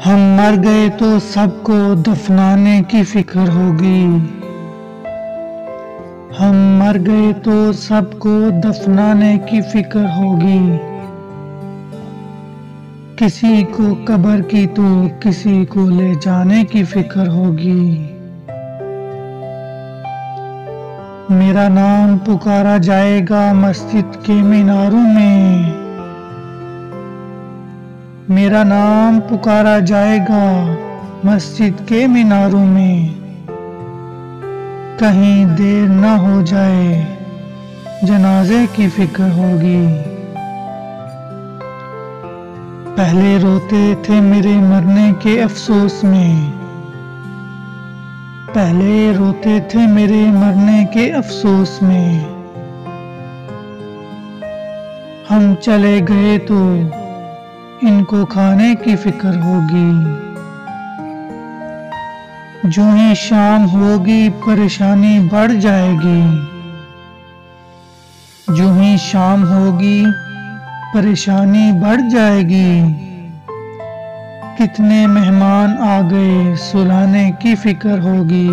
हम मर गए तो सबको दफनाने की फिक्र होगी। हम मर गए तो सबको दफनाने की फिक्र होगी। किसी को कब्र की तो किसी को ले जाने की फिक्र होगी। मेरा नाम पुकारा जाएगा मस्जिद के मीनारों में। मेरा नाम पुकारा जाएगा मस्जिद के मीनारों में। कहीं देर न हो जाए जनाजे की फिक्र होगी। पहले रोते थे मेरे मरने के अफसोस में। पहले रोते थे मेरे मरने के अफसोस में। हम चले गए तो इनको खाने की फिक्र होगी। जो ही शाम होगी परेशानी बढ़ जाएगी। जो ही शाम होगी परेशानी बढ़ जाएगी। कितने मेहमान आ गए सुलाने की फिक्र होगी।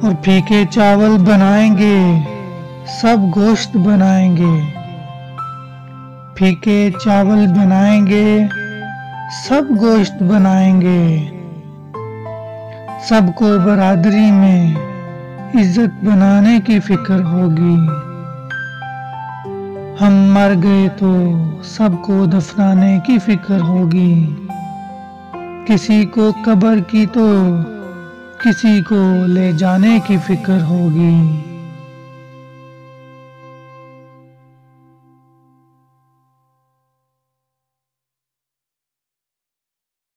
और फीके चावल बनाएंगे सब गोश्त बनाएंगे। फीके चावल बनाएंगे सब गोश्त बनाएंगे। सबको बरादरी में इज्जत बनाने की फिक्र होगी। हम मर गए तो सबको दफनाने की फिक्र होगी। किसी को कब्र की तो किसी को ले जाने की फिक्र होगी।